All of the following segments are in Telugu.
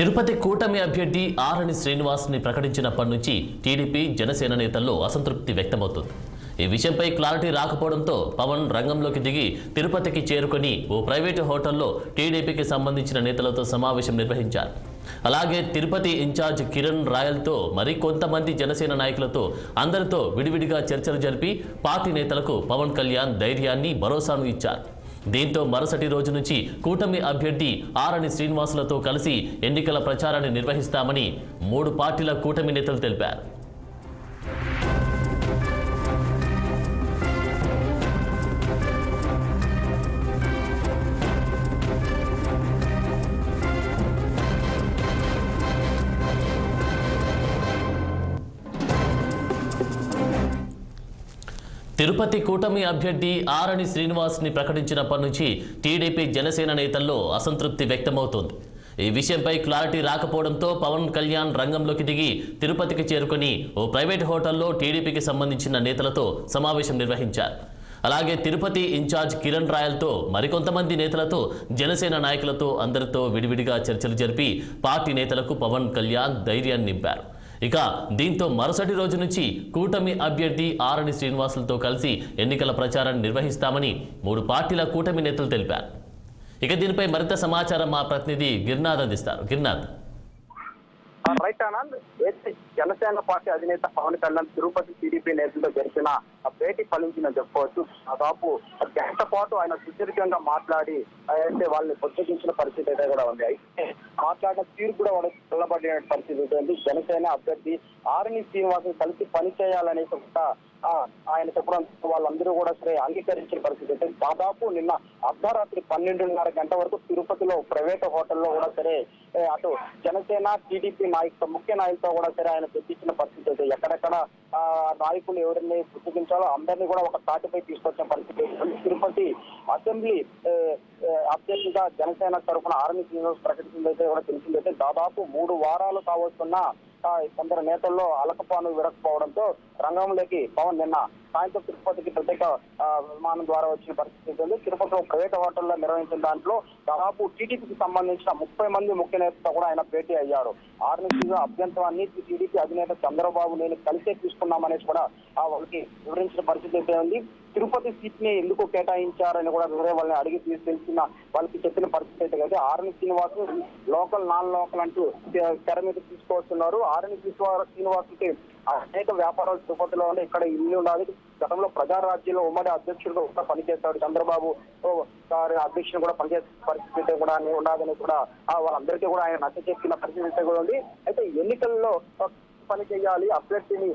తిరుపతి కూటమి అభ్యర్థి ఆరణి శ్రీనివాస్ని ప్రకటించినప్పటి నుంచి టీడీపీ జనసేన నేతల్లో అసంతృప్తి వ్యక్తమవుతుంది. ఈ విషయంపై క్లారిటీ రాకపోవడంతో పవన్ రంగంలోకి దిగి తిరుపతికి చేరుకొని ఓ ప్రైవేటు హోటల్లో టీడీపీకి సంబంధించిన నేతలతో సమావేశం నిర్వహించారు. అలాగే తిరుపతి ఇన్ఛార్జ్ కిరణ్ రాయల్తో మరికొంతమంది జనసేన నాయకులతో అందరితో విడివిడిగా చర్చలు జరిపి పార్టీ నేతలకు పవన్ కళ్యాణ్ ధైర్యాన్ని, భరోసాను ఇచ్చారు. దీంతో మరుసటి రోజు నుంచి కూటమి అభ్యర్థి ఆరణి శ్రీనివాసులతో కలిసి ఎన్నికల ప్రచారాన్ని నిర్వహిస్తామని 3 పార్టీల కూటమి నేతలు తెలిపారు. తిరుపతి కూటమి అభ్యర్థి ఆరణి శ్రీనివాస్ని ప్రకటించినప్పటి నుంచి టీడీపీ జనసేన నేతల్లో అసంతృప్తి వ్యక్తమవుతోంది. ఈ విషయంపై క్లారిటీ రాకపోవడంతో పవన్ కళ్యాణ్ రంగంలోకి దిగి తిరుపతికి చేరుకొని ఓ ప్రైవేట్ హోటల్లో టీడీపీకి సంబంధించిన నేతలతో సమావేశం నిర్వహించారు. అలాగే తిరుపతి ఇన్ఛార్జ్ కిరణ్ రాయల్తో మరికొంతమంది నేతలతో జనసేన నాయకులతో అందరితో విడివిడిగా చర్చలు జరిపి పార్టీ నేతలకు పవన్ కళ్యాణ్ ధైర్యాన్ని నింపారు. ఇక దీంతో మరుసటి రోజు నుంచి కూటమి అభ్యర్థి ఆరణి శ్రీనివాసులతో కలిసి ఎన్నికల ప్రచారాన్ని నిర్వహిస్తామని 3 పార్టీల కూటమి నేతలు తెలిపారు. ఇక దీనిపై మరింత సమాచారం మా ప్రతినిధి గిరినాథ్ అందిస్తారు. గిరినాథ్. రైట్ ఆనంద్, జనసేన పార్టీ అధినేత పవన్ కళ్యాణ్ తిరుపతి టీడీపీ నేతలతో జరిపిన భేటీ ఫలించిందని చెప్పుకోవచ్చు. దాదాపు గంట పాటు ఆయన సుదీర్ఘంగా మాట్లాడి అయితే వాళ్ళని బుజ్జగించిన పరిస్థితి అయితే కూడా ఉంది. అయితే మాట్లాడిన తీరు కూడా వాళ్ళకి చల్లబడిన పరిస్థితి ఉంది. జనసేన అభ్యర్థి ఆరణి శ్రీనివాసం కలిసి పనిచేయాలనే ఆయన చెప్పడం వాళ్ళందరూ కూడా సరే అంగీకరించిన పరిస్థితి అయితే దాదాపు నిన్న అర్ధరాత్రి 12:30 గంటల వరకు తిరుపతిలో ప్రైవేట్ హోటల్లో కూడా సరే అటు జనసేన టీడీపీ ముఖ్య నాయకులతో కూడా సరే ఆయన చర్చించిన పరిస్థితి అయితే ఎక్కడెక్కడ నాయకులు ఎవరిని పుస్తకించాలో అందరినీ కూడా ఒక తాటిపై తీసుకొచ్చిన పరిస్థితి. తిరుపతి అసెంబ్లీ అభ్యర్థిగా జనసేన తరఫున ఆరణి శ్రీనివాస్ ప్రకటించిందైతే కూడా తెలిసిందైతే దాదాపు 3 వారాలు కావస్తున్న కొందరు నేతల్లో అలకపాను విరకపోవడంతో రంగంలోకి పవన్ నిన్న సాయంత్రం తిరుపతికి ప్రత్యేక విమానం ద్వారా వచ్చిన పరిస్థితి ఉంది. తిరుపతిలో ప్రైవేట్ హోటల్లో నిర్వహించిన దాంట్లో దాదాపు టీడీపీకి సంబంధించిన 30 మంది ముఖ్య నేతలతో కూడా ఆయన భేటీ అయ్యారు. ఆర్ఎన్సీగా అభ్యంతరాన్ని టీడీపీ అధినేత చంద్రబాబు నేను కలిసే తీసుకున్నామనేసి కూడా వాళ్ళకి వివరించిన పరిస్థితి అయితే ఉంది. తిరుపతి సీట్ ని ఎందుకు కేటాయించారని కూడా వేరే వాళ్ళని అడిగి తెలిసిన వాళ్ళకి చెప్పిన పరిస్థితి అయితే కదా. ఆరణి శ్రీనివాస్ లోకల్ నాన్ లోకల్ అంటూ తెర మీద తీసుకొస్తున్నారు. ఆరణి శ్రీనివాస్కి అనేక వ్యాపారాలు తిరుపతిలో ఉండే ఇక్కడ ఇల్లు ఉండాలి. గతంలో ప్రజారాజ్యంలో ఉమ్మడి అధ్యక్షుడిగా కూడా పనిచేస్తాడు. చంద్రబాబు గారి అధ్యక్షుడు కూడా పనిచేసే పరిస్థితి కూడా ఉండాలని కూడా వాళ్ళందరికీ కూడా ఆయన నచ్చ చెప్పిన పరిస్థితి కూడా ఉంది. అయితే ఎన్నికల్లో పని చేయాలి, అభ్యర్థిని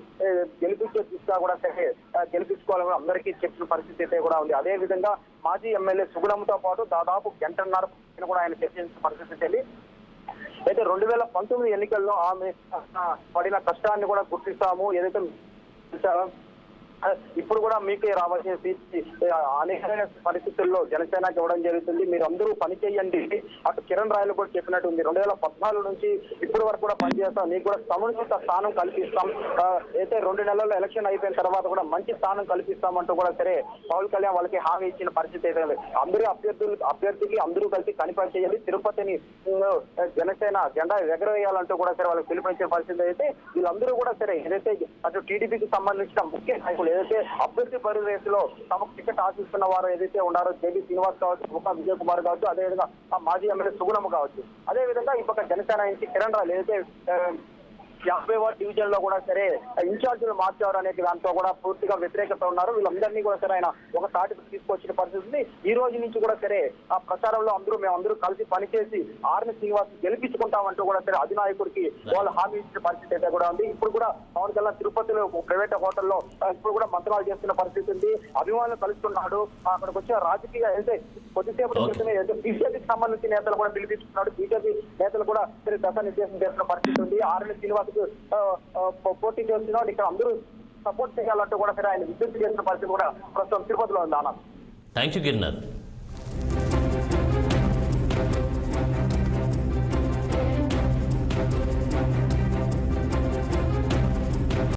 గెలిపించే దిశగా కూడా సరే గెలిపించుకోవాలని కూడా అందరికీ చెప్పిన పరిస్థితి అయితే కూడా ఉంది. అదే విధంగా మాజీ ఎమ్మెల్యే సుగుణంతో పాటు దాదాపు 1.5 గంటల కూడా ఆయన చర్చించిన పరిస్థితి అయితే 2019 ఎన్నికల్లో ఆమె పడిన కష్టాన్ని కూడా గుర్తిస్తాము. ఏదైతే ఇప్పుడు కూడా మీకే రావాల్సిన అనేకమైన పరిస్థితుల్లో జనసేనకి ఇవ్వడం జరుగుతుంది, మీరు అందరూ పని చేయండి. అటు కిరణ్ రాయలు కూడా చెప్పినట్టు ఉంది. 2014 నుంచి ఇప్పటి వరకు కూడా పనిచేస్తాం, నీకు కూడా సముచిత స్థానం కల్పిస్తాం. అయితే 2 నెలల్లో ఎలక్షన్ అయిపోయిన తర్వాత కూడా మంచి స్థానం కల్పిస్తామంటూ కూడా సరే పవన్ కళ్యాణ్ వాళ్ళకి హామీ ఇచ్చిన పరిస్థితి అయితే అందరూ అభ్యర్థికి అందరూ కలిసి పని చేయాలి, తిరుపతిని జనసేన జెండా ఎగరవేయాలంటూ కూడా సరే వాళ్ళకి పిలుపునిచ్చే పరిస్థితి అయితే వీళ్ళందరూ కూడా సరే ఏదైతే అటు టీడీపీకి సంబంధించిన ముఖ్య నాయకులు ఏదైతే అభ్యర్థి పరివేశంలో తమకు టికెట్ ఆశిస్తున్న వారు ఏదైతే ఉన్నారో జేబీ శ్రీనివాస్ కావచ్చు, ముఖా విజయ్ కుమార్ కావచ్చు, అదేవిధంగా మాజీ ఎమ్మెల్యే సుగుణమ్మ కావచ్చు, అదేవిధంగా ఈ పక్క జనసేన నుంచి కిరణ్ రాయల్ ఏదైతే 50వ డివిజన్ లో కూడా సరే ఇన్ఛార్జీలు మార్చారు అనే దాంతో కూడా పూర్తిగా వ్యతిరేకత ఉన్నారు. వీళ్ళందరినీ కూడా సరే ఆయన ఒక తాటికి తీసుకొచ్చిన పరిస్థితి. ఈ రోజు నుంచి కూడా సరే ఆ ప్రచారంలో మేమందరూ కలిసి పనిచేసి ఆరణి శ్రీనివాస్ గెలిపించుకుంటామంటూ కూడా సరే అధినాయకుడికి వాళ్ళు హామీ ఇచ్చిన పరిస్థితి అయితే కూడా ఉంది. ఇప్పుడు కూడా పవన్ కళ్యాణ్ తిరుపతిలో ప్రైవేట్ హోటల్లో ఇప్పుడు కూడా మంత్రాలు చేస్తున్న పరిస్థితి ఉంది. అభిమానులు కలుస్తున్నాడు. అక్కడికి వచ్చిన రాజకీయ అయితే కొద్దిసేపటి క్రితమే బీజేపీకి సంబంధించిన నేతలు కూడా పిలిపించుకున్నాడు. బీజేపీ నేతలు కూడా సరే దశానిర్దేశం చేస్తున్న పరిస్థితి ఉంది. ఆరణి శ్రీనివాస్ పోటీ చేస్తున్నాడు, ఇక్కడ అందరూ సపోర్ట్ చేయాలంటూ కూడా సరే ఆయన విజ్ఞప్తి చేసిన పరిస్థితి కూడా ప్రస్తుతం తిరుపతిలో ఉంది. Thank you Girinath.